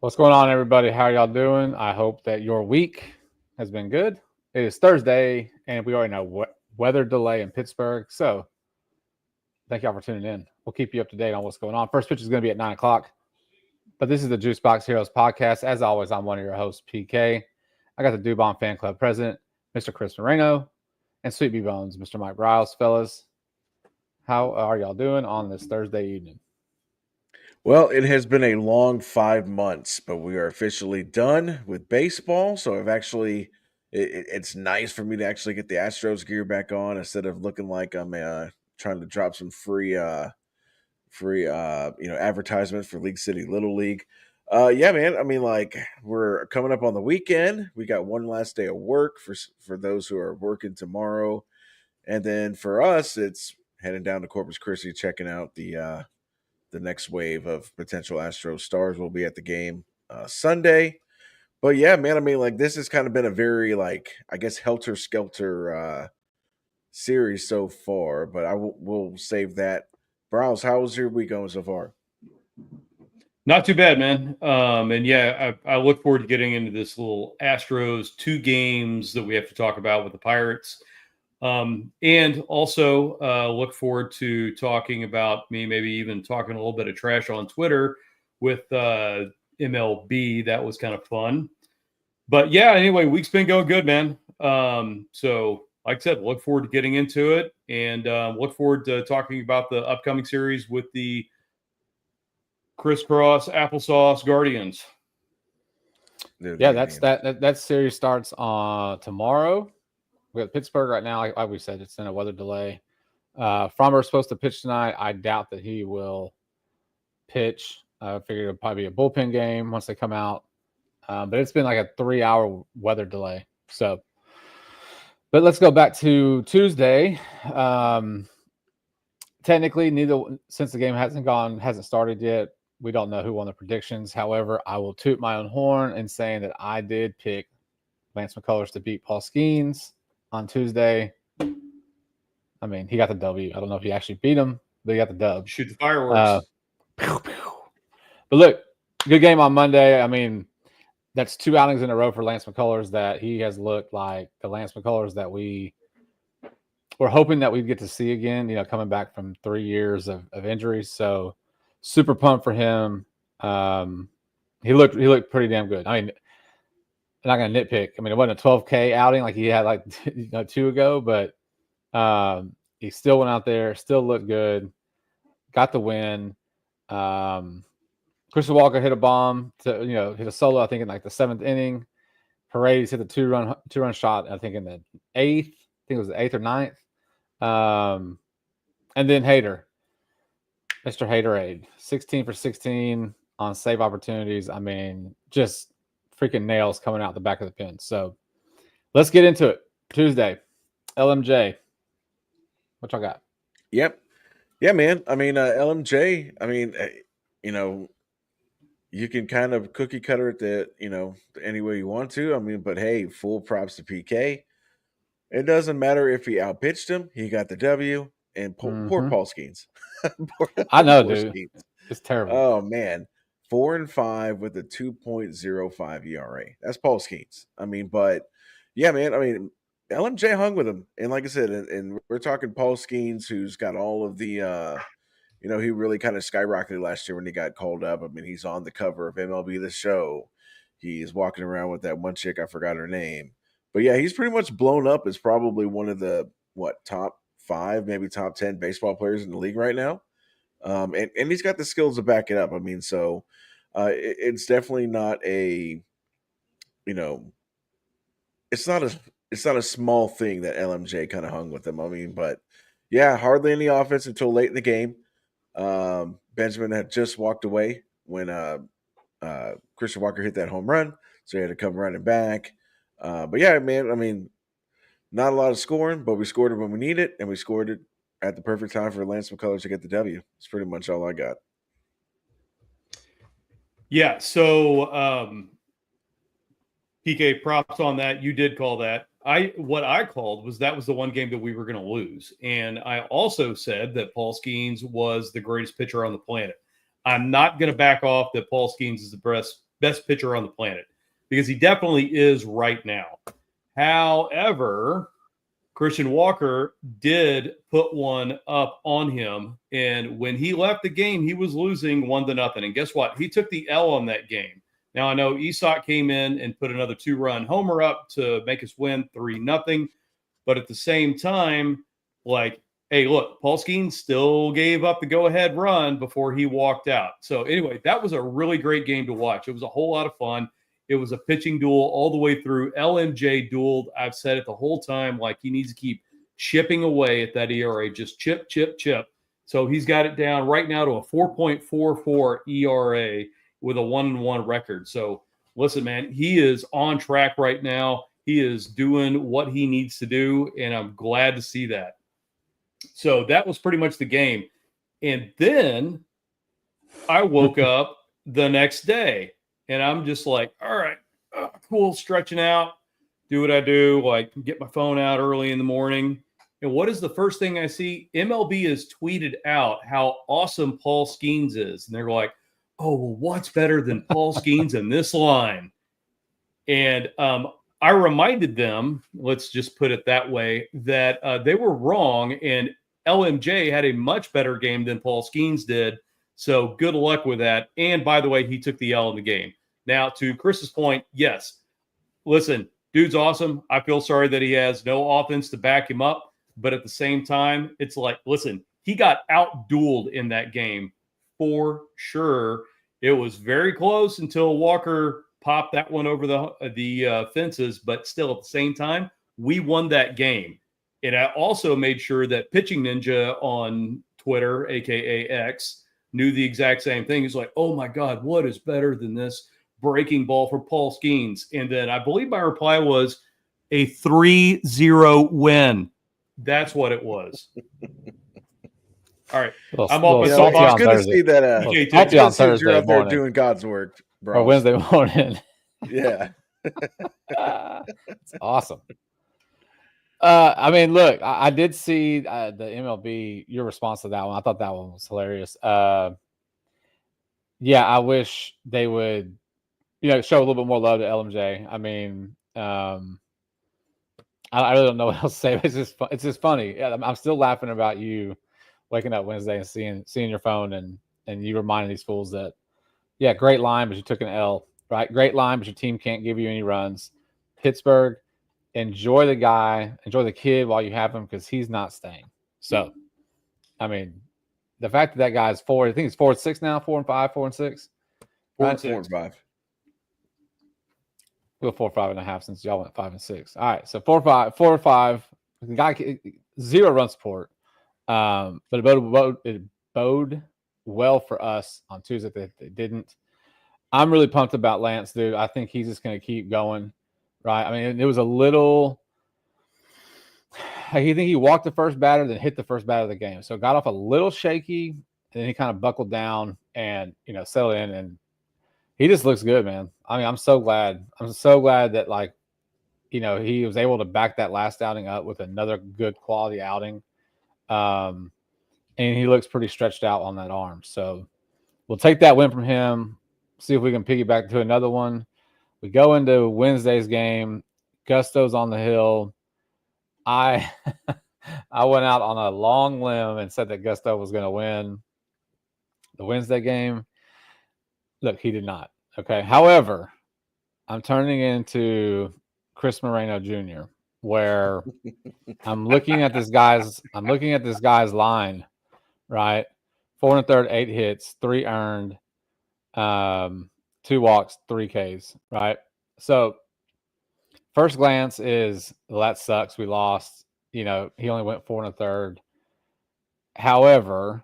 What's going on, everybody? How are y'all doing? I hope that your week has been good. It is Thursday, and we already know weather delay in Pittsburgh. So, thank y'all for tuning in. We'll keep you up to date on what's going on. First pitch is going to be at 9 o'clock. But this is the Juice Box Heroes podcast. As always, I'm one of your hosts, PK. I got the Dubon Fan Club president, Mr. Chris Moreno, and Sweet B Bones, Mr. Mike Riles. Fellas, how are y'all doing on this Thursday evening? Well, it has been a long 5 months, but we are officially done with baseball. So it's nice for me to actually get the Astros gear back on instead of looking like I'm trying to drop some free advertisements for League City Little League. Yeah, man. I mean, like, we're coming up on the weekend. We got one last day of work for those who are working tomorrow, and then for us, it's heading down to Corpus Christi, checking out the next wave of potential Astros stars. Will be at the game Sunday. But yeah, man, I mean, like, this has kind of been a very, like, I guess, helter-skelter series so far, but we'll save that. Browse, how was your week going so far? Not too bad, man. And yeah, I look forward to getting into this little Astros 2 games that we have to talk about with the Pirates. And also look forward to talking about maybe even talking a little bit of trash on Twitter with MLB. That was kind of fun. But yeah, anyway, week's been going good, man. So like I said, look forward to getting into it and look forward to talking about the upcoming series with the crisscross applesauce Guardians. Yeah, that series starts on tomorrow. We got Pittsburgh right now. Like we said, it's in a weather delay. Frommer's supposed to pitch tonight. I doubt that he will pitch. I figured it'll probably be a bullpen game once they come out. But it's been like a 3-hour weather delay. So, but let's go back to Tuesday. Technically, since the game hasn't started yet, we don't know who won the predictions. However, I will toot my own horn in saying that I did pick Lance McCullers to beat Paul Skeens on Tuesday. I mean, he got the W. I don't know if he actually beat him, but he got the dub. Shoot the fireworks. But look, good game on Monday. I mean, that's 2 outings in a row for Lance McCullers that he has looked like the Lance McCullers that we were hoping that we'd get to see again, coming back from 3 years of injuries. So super pumped for him. He looked pretty damn good. I mean, I'm not going to nitpick. I mean, it wasn't a 12K outing like he had like 2 ago, but he still went out there, still looked good, got the win. Christian Walker hit a bomb to hit a solo. I think in like the 7th inning. Paredes hit the two-run shot. I think in the 8th. I think it was the 8th or 9th. And then Mr. Haterade, 16 for 16 on save opportunities. I mean, just freaking nails coming out the back of the pen. So let's get into it. Tuesday, LMJ. What y'all got? Yep. Yeah, man. I mean, LMJ, I mean, you can kind of cookie cutter it any way you want to. I mean, but hey, full props to PK. It doesn't matter if he outpitched him. He got the W. And poor Paul Skeens. I know, dude. Skeens. It's terrible. Oh, man. 4-5 with a 2.05 ERA. That's Paul Skeens. I mean, but yeah, man. I mean, LMJ hung with him, and like I said, and we're talking Paul Skeens, who's got all of the, he really kind of skyrocketed last year when he got called up. I mean, he's on the cover of MLB The Show. He's walking around with that one chick, I forgot her name, but yeah, he's pretty much blown up as probably one of the top 5, maybe top 10 baseball players in the league right now. And he's got the skills to back it up. I mean, so it's definitely not it's not a small thing that LMJ kind of hung with him. I mean, but yeah, hardly any offense until late in the game. Benjamin had just walked away when Christian Walker hit that home run, so he had to come running back. But yeah, man, I mean, not a lot of scoring, but we scored it when we need it, and we scored it at the perfect time for Lance McCullers to get the W. It's pretty much all I got. Yeah, so PK, props on that. You did call that. What I called was that was the one game that we were going to lose. And I also said that Paul Skeens was the greatest pitcher on the planet. I'm not going to back off that Paul Skeens is the best pitcher on the planet, because he definitely is right now. However, Christian Walker did put one up on him, and when he left the game, he was losing 1-0. And guess what? He took the L on that game. Now, I know Isak came in and put another 2-run homer up to make us win 3-0. But at the same time, like, hey, look, Paul Skeens still gave up the go-ahead run before he walked out. So anyway, that was a really great game to watch. It was a whole lot of fun. It was a pitching duel all the way through. LMJ dueled. I've said it the whole time, like he needs to keep chipping away at that ERA, just chip, chip, chip. So he's got it down right now to a 4.44 ERA with a 1-1 record. So listen, man, he is on track right now. He is doing what he needs to do, and I'm glad to see that. So that was pretty much the game. And then I woke up the next day, and I'm just like, all right, cool, stretching out, do what I do, like get my phone out early in the morning. And what is the first thing I see? MLB has tweeted out how awesome Paul Skeens is. And they're like, oh, well, what's better than Paul Skeens in this line? And I reminded them, let's just put it that way, that they were wrong, and LMJ had a much better game than Paul Skeens did. So good luck with that. And by the way, he took the L in the game. Now, to Chris's point, yes, listen, dude's awesome. I feel sorry that he has no offense to back him up. But at the same time, it's like, listen, he got out-dueled in that game for sure. It was very close until Walker popped that one over the fences. But still, at the same time, we won that game. And I also made sure that Pitching Ninja on Twitter, a.k.a. X, knew the exact same thing. He's like, oh, my God, what is better than this breaking ball for Paul Skeens? And then I believe my reply was a 3-0 win. That's what it was. All right. I'm off. It's good to see that. Salty on Thursday you're out there morning. doing God's work, bro. Or Wednesday morning. Yeah. It's awesome. I mean, look, I did see the MLB, your response to that one. I thought that one was hilarious. Yeah, I wish they would, show a little bit more love to LMJ. I mean, I really don't know what else to say. But it's just funny. I'm still laughing about you waking up Wednesday and seeing your phone and you reminding these fools that, yeah, great line, but you took an L, right? Great line, but your team can't give you any runs. Pittsburgh, enjoy the kid while you have him, because he's not staying. So, I mean, the fact that guy's 4, I think he's 4-6 now, 4-5, 4-6. 4-5. We'll 4.5 since y'all went 5-6. All right, so 4-5. The guy 0 run support, but it bode well for us on Tuesday that they didn't. I'm really pumped about Lance, dude. I think he's just going to keep going, right? I mean, it was a little. I think he walked the first batter, then hit the first batter of the game, so it got off a little shaky, and then he kind of buckled down and settled in, and he just looks good, man. I mean, I'm so glad that he was able to back that last outing up with another good quality outing. And he looks pretty stretched out on that arm. So we'll take that win from him, see if we can piggyback to another one. We go into Wednesday's game. Gusto's on the hill. I went out on a long limb and said that Gusto was going to win the Wednesday game. Look, he did not. Okay. However, I'm turning into Chris Moreno Jr., where I'm looking at this guy's line, right? 4 1/3, 8 hits, 3 earned, 2 walks, 3 Ks, right? So first glance is, well, that sucks. We lost. He only went 4 1/3. However,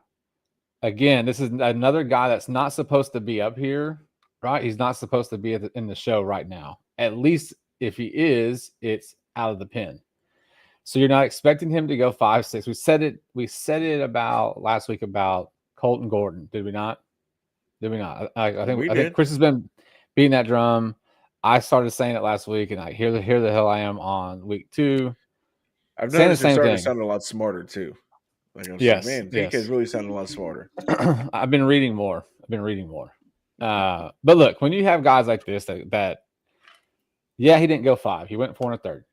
again, this is another guy that's not supposed to be up here, right? He's not supposed to be in the show right now. At least if he is, it's out of the pen. So you're not expecting him to go 5-6. We said it about last week about Colton Gordon. Did we not? I think Chris has been beating that drum. I started saying it last week, and here the hell I am on week 2. I've noticed you're starting to sound a lot smarter too. Like, man, DK is really sounding a lot smarter. I've been reading more. But look, when you have guys like this that yeah, he didn't go 5. He went 4 1/3.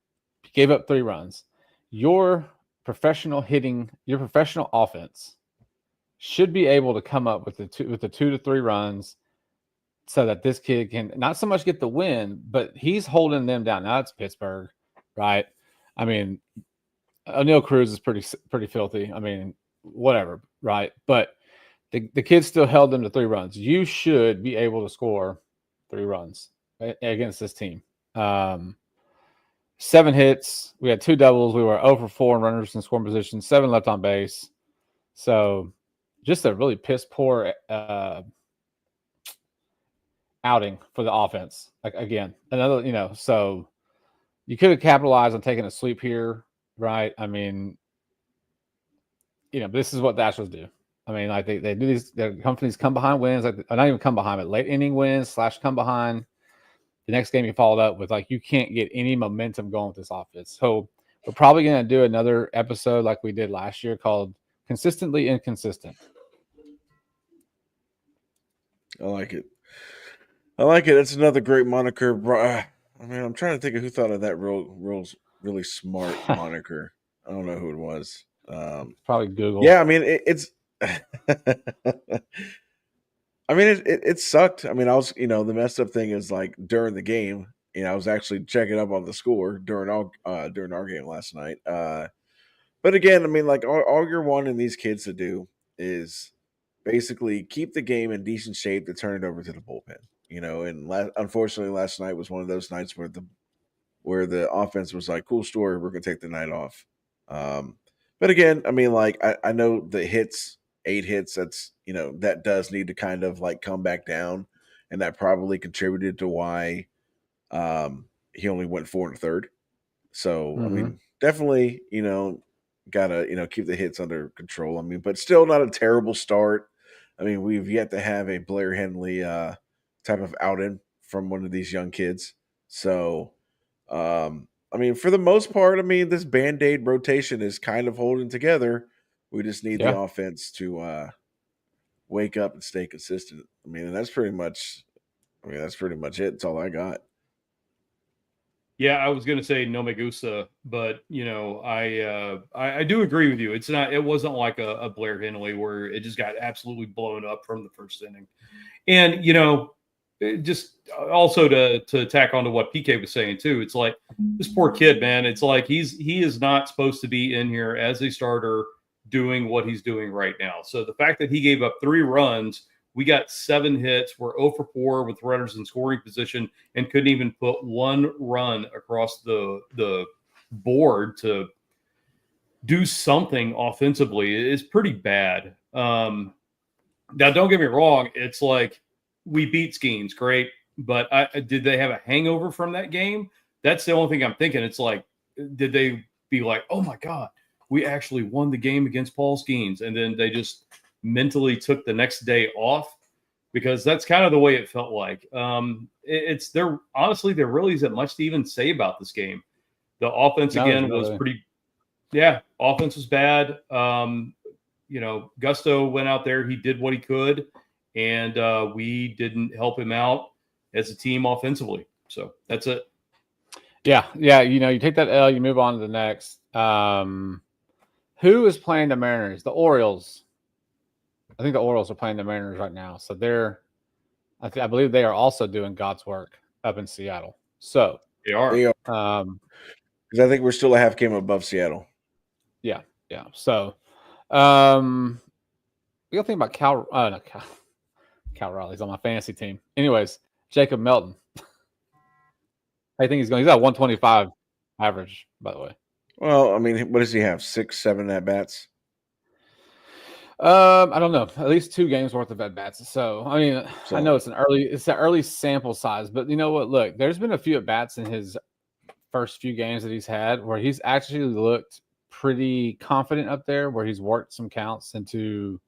He gave up 3 runs. Your professional offense should be able to come up with the 2 to 3 runs so that this kid can not so much get the win, but he's holding them down. Now it's Pittsburgh, right? I mean, O'Neal Cruz is pretty filthy. I mean, whatever, right? But the kid still held them to 3 runs. You should be able to score 3 runs against this team. 7 hits. We had 2 doubles. We were 0 for 4 in runners in scoring position, 7 left on base. So just a really piss poor outing for the offense. Like, again, another, so you could have capitalized on taking a sweep here, right? I mean, this is what the Astros do. I mean, like they do these. Their companies come behind wins, like not even come behind, but late inning wins / come behind. The next game you followed up with, like, you can't get any momentum going with this offense. So we're probably going to do another episode like we did last year called Consistently Inconsistent. I like it. It's another great moniker. I mean, I'm trying to think of who thought of that really smart moniker. I don't know who it was. Probably Google. Yeah, I mean, it's I mean, it sucked. I mean, I was, the messed up thing is, like, during the game, I was actually checking up on the score during our game last night. But again, I mean, like, all you're wanting these kids to do is basically keep the game in decent shape to turn it over to the bullpen. And unfortunately, last night was one of those nights where the offense was like, "Cool story, we're gonna take the night off." But again, I mean, like, I know the hits. 8 hits, that's, that does need to kind of, like, come back down, and that probably contributed to why he only went 4 1/3. So I mean, definitely, gotta, keep the hits under control. I mean, but still not a terrible start. I mean, we've yet to have a Blair Henley type of outing from one of these young kids. So I mean, for the most part, I mean, this Band-Aid rotation is kind of holding together. We just need the offense to wake up and stay consistent. I mean, and that's pretty much it. That's all I got. Yeah, I was going to say no me gusta, but I do agree with you. It wasn't like a Blair Henley where it just got absolutely blown up from the first inning. And just also to tack on to what PK was saying too, it's like this poor kid, man. It's like he is not supposed to be in here as a starter doing what he's doing right now. So the fact that he gave up 3 runs, we got 7 hits, we're 0 for 4 with runners in scoring position, and couldn't even put 1 run across the board to do something offensively is pretty bad. Now, don't get me wrong. It's like we beat Skeens, great. But did they have a hangover from that game? That's the only thing I'm thinking. It's like, did they be like, oh, my God, we actually won the game against Paul Skeens, and then they just mentally took the next day off? Because that's kind of the way it felt like. It's there. Honestly, there really isn't much to even say about this game. The offense was pretty. Yeah, offense was bad. Gusto went out there. He did what he could, and we didn't help him out as a team offensively. So that's it. Yeah. You take that L, you move on to the next. Who is playing the Mariners? The Orioles. I think the Orioles are playing the Mariners right now. So I believe they are also doing God's work up in Seattle. So they are. Because I think we're still a half game above Seattle. Yeah. So we got to think about Cal Riley's on my fantasy team. Anyways, Jacob Melton. I think he's got 125 average, by the way. Well, I mean, what does he have? 6, 7 at bats? I don't know. At least 2 games worth of at bats. So I mean, I know it's an early sample size, but you know what? Look, there's been a few at bats in his first few games that he's had where he's actually looked pretty confident up there, where he's worked some counts into,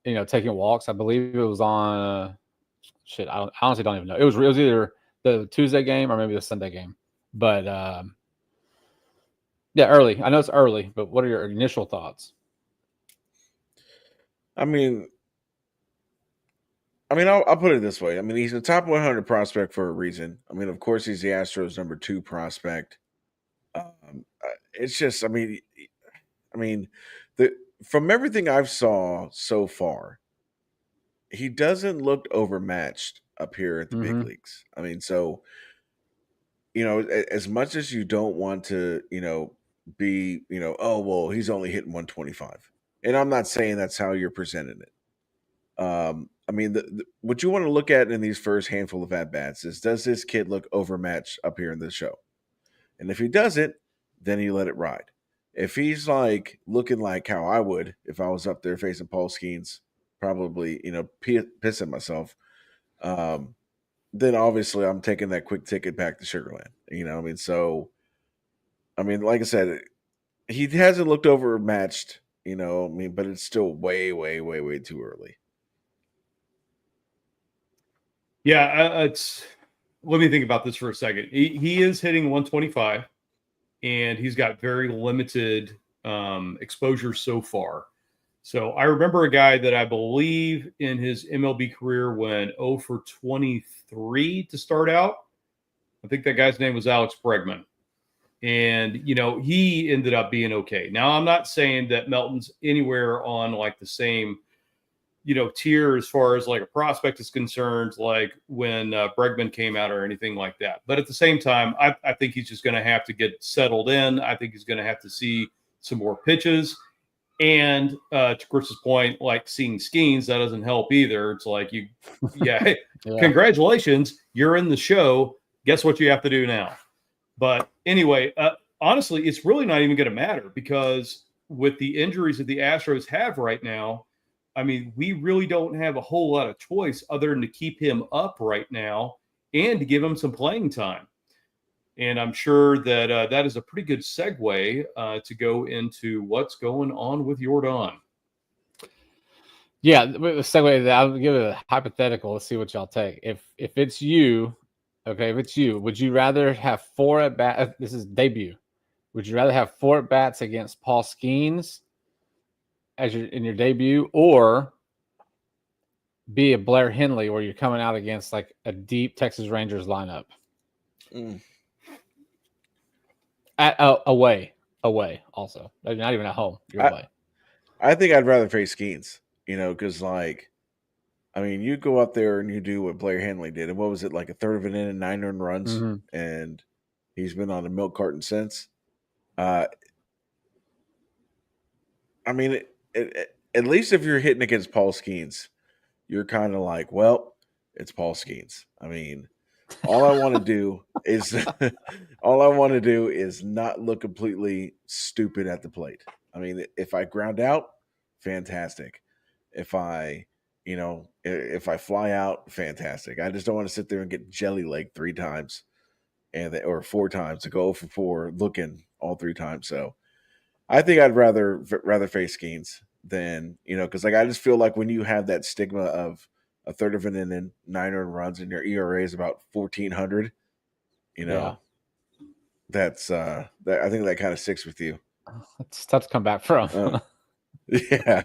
taking walks. I believe it was on. I honestly don't even know. It was either the Tuesday game or maybe the Sunday game, but yeah, early. I know it's early, but what are your initial thoughts? I mean, I mean, I'll put it this way. I mean, he's a top 100 prospect for a reason. I mean, of course, he's the Astros' number 2 prospect. It's just, I mean, the from everything I've saw so far, he doesn't look overmatched up here at the big Mm-hmm. leagues. I mean, so as much as you don't want to, be, oh well, he's only hitting 125, and I'm not saying that's how you're presenting it. I mean, what you want to look at in these first handful of at bats is, does this kid look overmatched up here in the show? And if he doesn't, then you let it ride. If he's like looking like how I would if I was up there facing Paul Skeens, probably pissing myself, then obviously I'm taking that quick ticket back to Sugarland. So like I said, he hasn't looked overmatched. But it's still way, way, way, way too early. Yeah, let me think about this for a second. He is hitting 125, and he's got very limited exposure so far. So I remember a guy that I believe in his MLB career went 0 for 23 to start out. I think that guy's name was Alex Bregman. And, he ended up being okay. Now, I'm not saying that Melton's anywhere on like the same tier as far as like a prospect is concerned, like when Bregman came out or anything like that. But at the same time, I think he's just going to have to get settled in. I think he's going to have to see some more pitches. And to Chris's point, like seeing Skeens, that doesn't help either. It's like hey, Yeah. Congratulations, you're in the show. Guess what you have to do now? But anyway, honestly, it's really not even going to matter, because with the injuries that the Astros have right now, I mean, we really don't have a whole lot of choice other than to keep him up right now and to give him some playing time. And I'm sure that that is a pretty good segue to go into what's going on with Jordan. Yeah, the segue, I'll give it a hypothetical. Let's see what y'all take. If it's you, okay, if it's you, would you rather have 4 at bat? This is debut. Would you rather have 4 at bats against Paul Skeens as in your debut, or be a Blair Henley where you're coming out against like a deep Texas Rangers lineup? Away also. Not even at home. You're away. I think I'd rather face Skeens, because you go out there and you do what Blair Henley did. And what was it, like a third of an inning, 9 earned runs? Mm-hmm. And he's been on a milk carton since. At least if you're hitting against Paul Skeens, you're kind of like, well, it's Paul Skeens. All I want to do is not look completely stupid at the plate. If I ground out, fantastic. If I fly out, fantastic. I just don't want to sit there and get jelly leg 3 times or 4 times to go 0 for 4 looking all 3 times. So I think I'd rather face Skeens than, because I just feel like when you have that stigma of a third of an inning, 9 earned runs, and your ERA is about 1,400, that's I think that kind of sticks with you. It's tough to come back from. Yeah.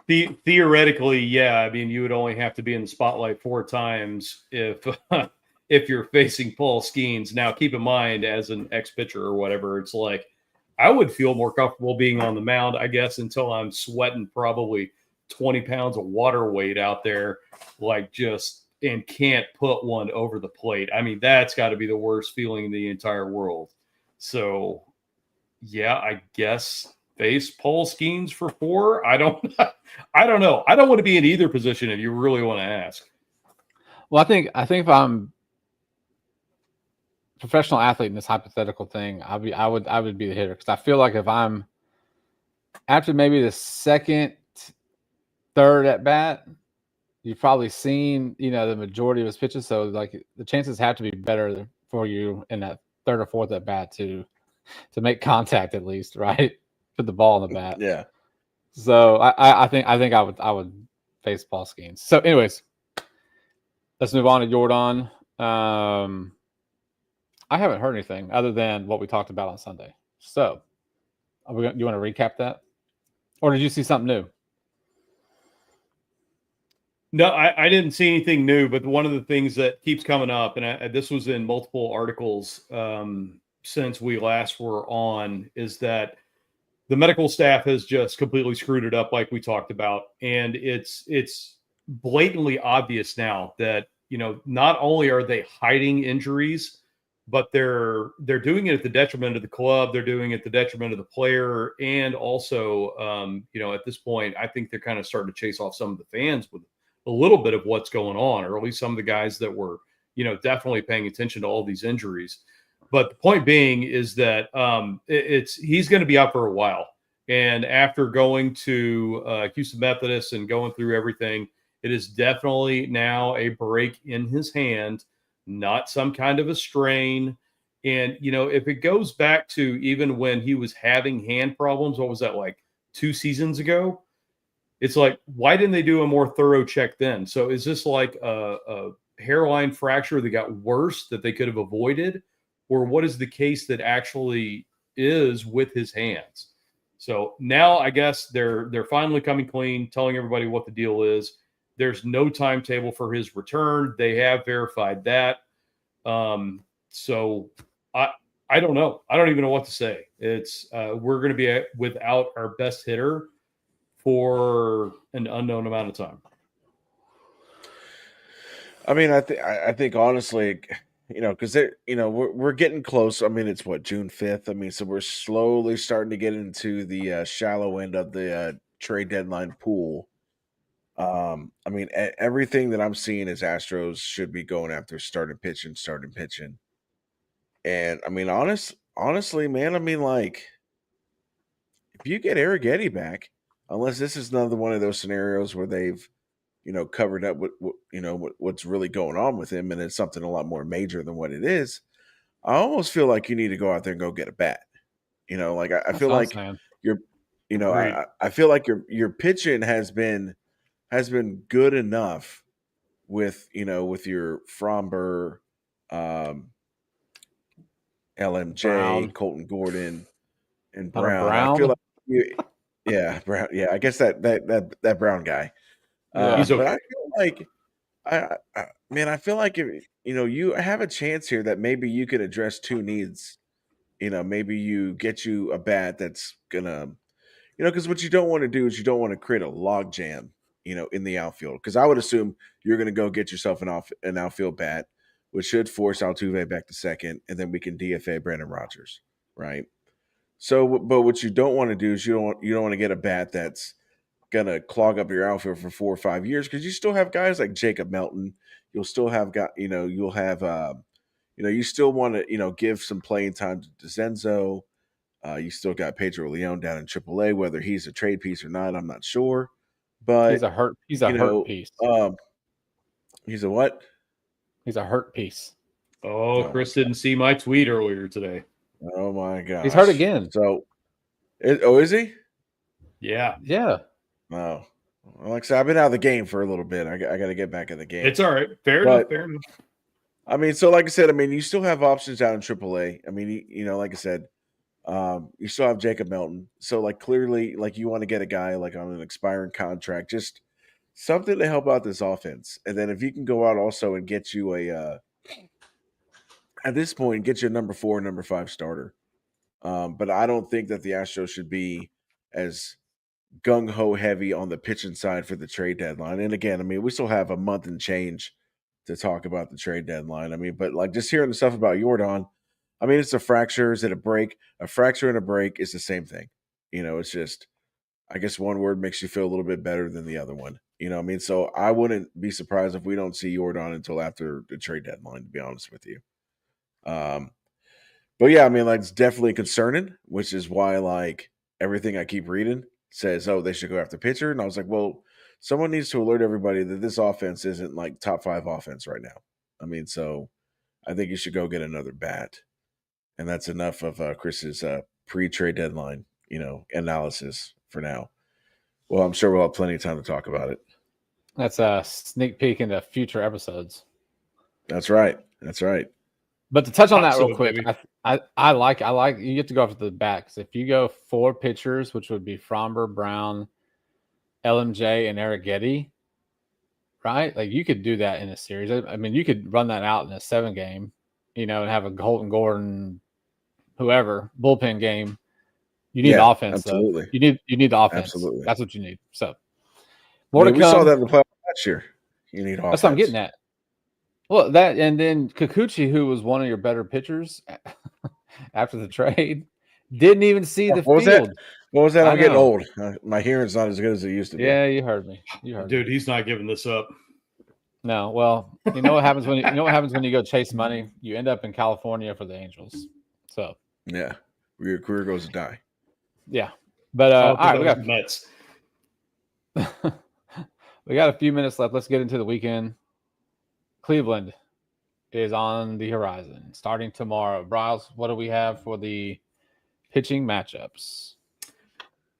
Theoretically, yeah. You would only have to be in the spotlight 4 times if you're facing Paul Skeens. Now, keep in mind, as an ex-pitcher or whatever, it's like I would feel more comfortable being on the mound, I guess, until I'm sweating probably 20 pounds of water weight out there, and can't put one over the plate. That's got to be the worst feeling in the entire world. So, yeah, I guess face Paul Skeens for 4. I don't know. I don't want to be in either position if you really want to ask. Well, I think if I'm a professional athlete in this hypothetical thing, I would be the hitter, because I feel like if I'm after maybe the second, third at bat, you've probably seen the majority of his pitches, so like the chances have to be better for you in that third or fourth at bat to make contact, at least, right? Put the ball in the bat. Yeah. So I think I would face Paul Skeens. So, anyways, let's move on to Jordan. I haven't heard anything other than what we talked about on Sunday. So, you want to recap that, or did you see something new? No, I didn't see anything new, but one of the things that keeps coming up, and this was in multiple articles since we last were on, is that the medical staff has just completely screwed it up, like we talked about, and it's blatantly obvious now that not only are they hiding injuries, but they're doing it at the detriment of the club. They're doing it at the detriment of the player, and also at this point, I think they're kind of starting to chase off some of the fans with a little bit of what's going on, or at least some of the guys that were definitely paying attention to all these injuries. But the point being is that he's going to be out for a while. And after going to Houston Methodist and going through everything, it is definitely now a break in his hand, not some kind of a strain. And, if it goes back to even when he was having hand problems, what was that, like 2 seasons ago? It's like, why didn't they do a more thorough check then? So is this like a hairline fracture that got worse that they could have avoided? Or what is the case that actually is with his hands? So now I guess they're finally coming clean, telling everybody what the deal is. There's no timetable for his return. They have verified that. So I don't know. I don't even know what to say. It's we're going to be without our best hitter for an unknown amount of time. I mean, I think honestly, because we're getting close. I mean, it's what, June 5th. I mean, so we're slowly starting to get into the shallow end of the trade deadline pool. I mean, everything that I'm seeing is Astros should be going after starting pitching. And I mean, honestly, man, I mean, like, if you get Arrighetti back, unless this is another one of those scenarios where they've covered up what's really going on with him, and it's something a lot more major than what it is. I almost feel like you need to go out there and go get a bat. Like I feel like you're, I feel like your pitching has been good enough with your Fromber, LMJ, Brown. Colton Gordon, and Brown. I feel like Brown. Yeah, I guess that Brown guy. He's okay. But I feel like I feel like if you have a chance here that maybe you could address two needs. Maybe you get you a bat that's gonna, because what you don't want to do is you don't want to create a log jam, in the outfield. Because I would assume you're gonna go get yourself an outfield bat, which should force Altuve back to second, and then we can DFA Brandon Rogers, right? So, but what you don't want to do is you don't want to get a bat that's gonna clog up your outfield for 4 or 5 years, because you still have guys like Jacob Melton. You'll still have you'll have you still want to give some playing time to DeCenzo. You still got Pedro Leon down in AAA. Whether he's a trade piece or not, I'm not sure. But He's a hurt piece. He's a what? He's a hurt piece. Oh, Chris didn't see my tweet earlier today. Oh my god, he's hurt again. So, is he? Yeah. Oh, well, like I said, I've been out of the game for a little bit. I got to get back in the game. It's all right. Fair enough. I mean, so like I said, I mean, you still have options out in AAA. I mean, like I said, you still have Jacob Melton. So, like, clearly, like, you want to get a guy like on an expiring contract, just something to help out this offense. And then if you can go out also and get you at this point, get you a number 4, number 5 starter. But I don't think that the Astros should be as gung-ho heavy on the pitching side for the trade deadline. And again, I mean, we still have a month and change to talk about the trade deadline. I mean, but like just hearing the stuff about Jordan, I mean, it's a fracture. Is it a break? A fracture and a break is the same thing. It's just, I guess one word makes you feel a little bit better than the other one. I mean? So I wouldn't be surprised if we don't see Jordan until after the trade deadline, to be honest with you. But yeah, I mean, like, it's definitely concerning, which is why, like, everything I keep reading says, oh, they should go after pitcher. And I was like, well, someone needs to alert everybody that this offense isn't like top 5 offense right now. I mean, so I think you should go get another bat. And that's enough of Chris's pre-trade deadline, analysis for now. Well, I'm sure we'll have plenty of time to talk about it. That's a sneak peek into future episodes. That's right. But to touch on that real quick, I like you get to go after the bat, because if you go 4 pitchers, which would be Fromber, Brown, LMJ, and Arrighetti, right? Like you could do that in a series. I mean, you could run that out in a 7-game, and have a Colton Gordon, whoever bullpen game. You need offense, though. absolutely. You need the offense. Absolutely. That's what you need. So more to come. We saw that in the playoffs last year. You need offense. That's what I'm getting at. Well, that and then Kikuchi, who was one of your better pitchers after the trade, didn't even see the field. What was that? I'm getting old. My hearing's not as good as it used to be. Yeah, you heard me. Dude, he's not giving this up. No, well, you know what happens when you go chase money? You end up in California for the Angels. So yeah, your career goes to die. Yeah, but all right, we got Mets. We got a few minutes left. Let's get into the weekend. Cleveland is on the horizon starting tomorrow. Bryles, what do we have for the pitching matchups?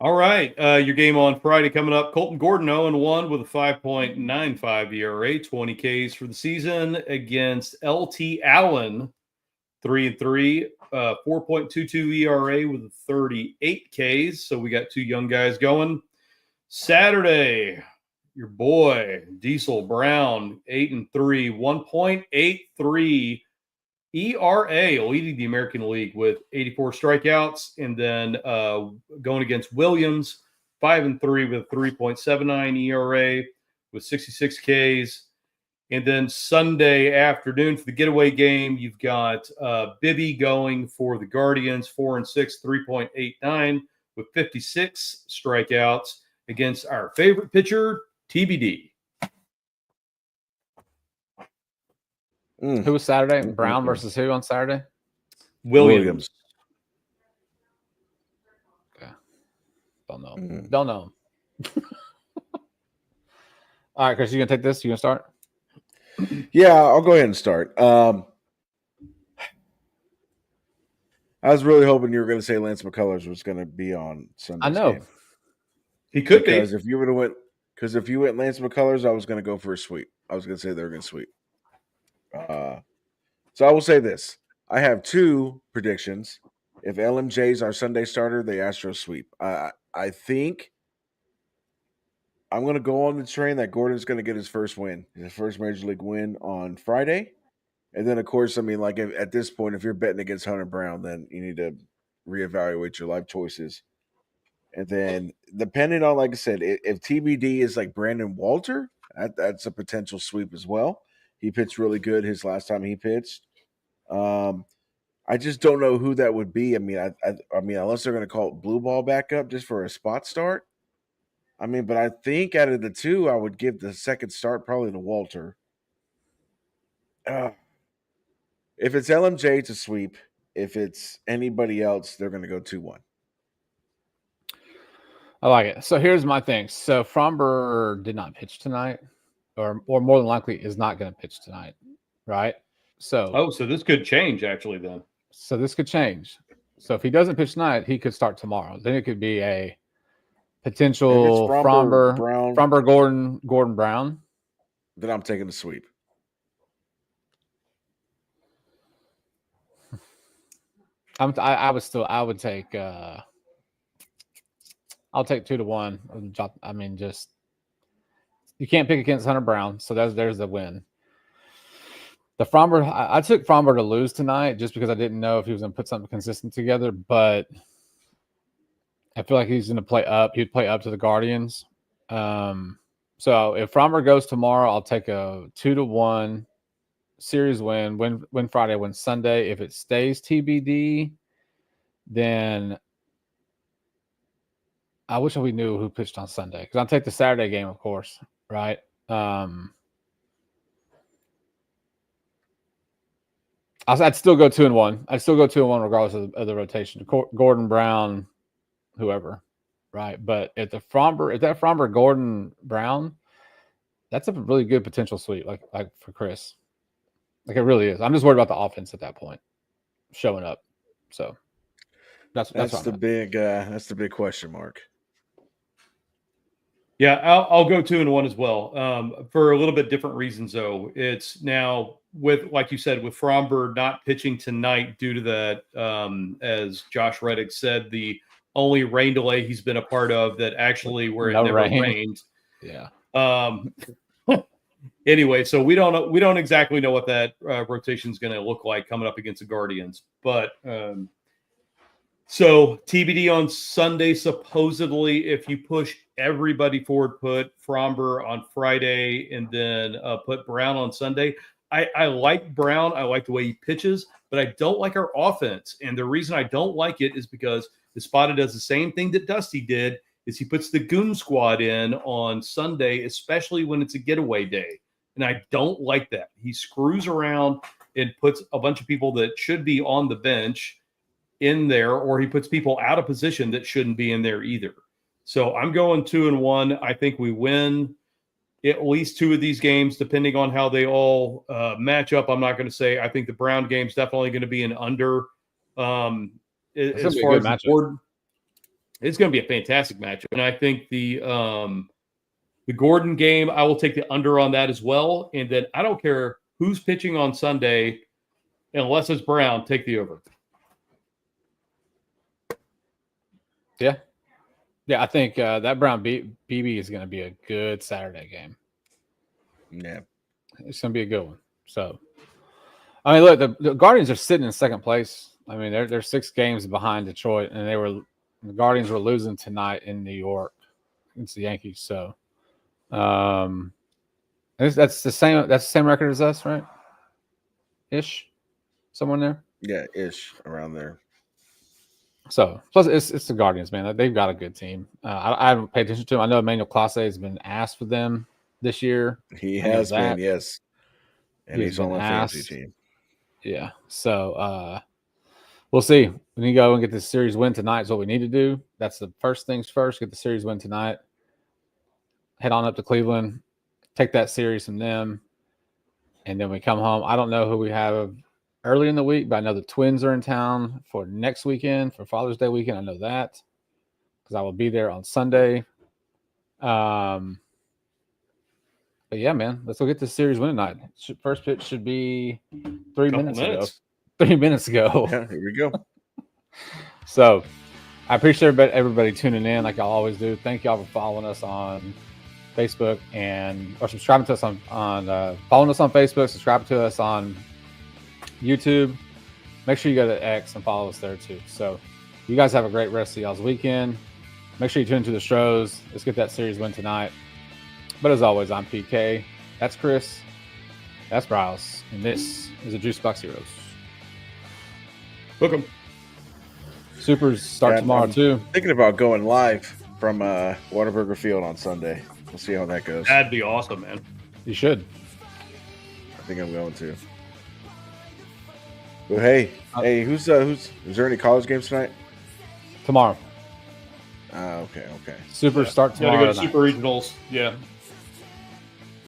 All right. Your game on Friday coming up. Colton Gordon 0-1 with a 5.95 ERA, 20 Ks for the season against LT Allen, 3-3, 4.22 ERA with 38 Ks. So we got two young guys going. Saturday, your boy Diesel Brown, 8-3, 1.83 ERA, leading the American League with 84 strikeouts, and then going against Williams, 5-3 with a 3.79 ERA with 66 Ks. And then Sunday afternoon for the getaway game, you've got Bibby going for the Guardians, 4-6, 3.89 with 56 strikeouts against our favorite pitcher, TBD. Who was Saturday? Brown versus who on Saturday? Williams. Okay. Don't know. Don't know. All right, Chris, you gonna take this? You gonna start? Yeah, I'll go ahead and start. I was really hoping you were going to say Lance McCullers was going to be on Sunday's I know. game. He could be. If you went Lance McCullers, I was going to go for a sweep. I was going to say they were going to sweep. So I will say this. I have two predictions. If LMJ is our Sunday starter, the Astros sweep. I think I'm going to go on the train that Gordon's going to get his first win, his first Major League win on Friday. And then, of course, I mean, like at this point, if you're betting against Hunter Brown, then you need to reevaluate your life choices. And then, depending on, like I said, if TBD is like Brandon Walter, that's a potential sweep as well. He pitched really good his last time he pitched. I just don't know who that would be. I mean, I mean, unless they're going to call it blue ball back up just for a spot start. I mean, but I think out of the two, I would give the second start probably to Walter. If it's LMJ, it's a sweep. If it's anybody else, they're going to go 2-1. I like it. So here's my thing. So Fromber did not pitch tonight, or more than likely is not going to pitch tonight, right? So so this could change actually then. So this could change. So if he doesn't pitch tonight, he could start tomorrow. Then it could be a potential Fromber, Gordon Brown. Then I'm taking the sweep. I would take. I'll take 2-1. I mean, just you can't pick against Hunter Brown, so there's the win. The Fromber, I took Fromber to lose tonight just because I didn't know if he was going to put something consistent together, but I feel like he's going to play up. He'd play up to the Guardians. So if Fromber goes tomorrow, I'll take a 2-1 series win Friday, win Sunday. If it stays TBD, then I wish we knew who pitched on Sunday because I'll take the Saturday game, of course, right? I'd still go 2-1. I'd still go 2-1 regardless of the rotation. Gordon, Brown, whoever, right? But if that Fromber, Gordon, Brown, that's a really good potential sweep, like for Chris. Like it really is. I'm just worried about the offense at that point showing up. So that's the big question mark. Yeah, I'll go 2-1 as well. For a little bit different reasons, though. It's now with, like you said, with Fromber not pitching tonight due to that, as Josh Reddick said, the only rain delay he's been a part of that actually where it never rained. Yeah. Anyway, so we don't exactly know what that rotation is going to look like coming up against the Guardians, but so TBD on Sunday. Supposedly, if you push everybody forward, put Fromber on Friday, and then put Brown on Sunday. I like Brown. I like the way he pitches, but I don't like our offense. And the reason I don't like it is because Espada does the same thing that Dusty did. Is he puts the goon squad in on Sunday, especially when it's a getaway day. And I don't like that. He screws around and puts a bunch of people that should be on the bench in there, or he puts people out of position that shouldn't be in there either. So I'm going 2-1. I think we win at least 2 of these games, depending on how they all match up. I'm not going to say. I think the Brown game's definitely going to be an under. As far as the board, it's going to be a fantastic matchup. And I think the Gordon game, I will take the under on that as well. And then I don't care who's pitching on Sunday, unless it's Brown, take the over. Yeah. Yeah, I think that Brown BB is going to be a good Saturday game. Yeah. It's going to be a good one. So, I mean, look, the Guardians are sitting in second place. I mean, they're 6 games behind Detroit, and the Guardians were losing tonight in New York against the Yankees. So, that's the same record as us, right? Ish, somewhere in there. Yeah, ish around there. So, plus it's the Guardians, man. They've got a good team. I haven't paid attention to them. I know Emmanuel Clase has been asked for them this year. He has been, yes. And he's on my fantasy team. Yeah. So, we'll see. We need to go and get this series win tonight is what we need to do. That's the first things first. Get the series win tonight. Head on up to Cleveland. Take that series from them. And then we come home. I don't know who we have early in the week, but I know the Twins are in town for next weekend, for Father's Day weekend. I know that because I will be there on Sunday. But yeah, man, let's go get this series win tonight. First pitch should be 3 minutes ago. 3 minutes ago. Yeah, here we go. So I appreciate everybody tuning in like I always do. Thank y'all for following us on Facebook or subscribing to us on following us on Facebook, subscribing to us on YouTube. Make sure you go to X and follow us there too. So you guys have a great rest of y'all's weekend. Make sure you tune into the shows. Let's get that series win tonight. But as always, I'm PK. That's Chris. That's Bryce. And this is the Juice Box Heroes. Welcome. Supers start tomorrow too. Thinking about going live from Whataburger Field on Sunday. We'll see how that goes. That'd be awesome, man. You should. I think I'm going to. Well, hey, who's is there any college games tonight? Tomorrow. Okay. Super start tomorrow. Gotta go to Super Regionals. Yeah.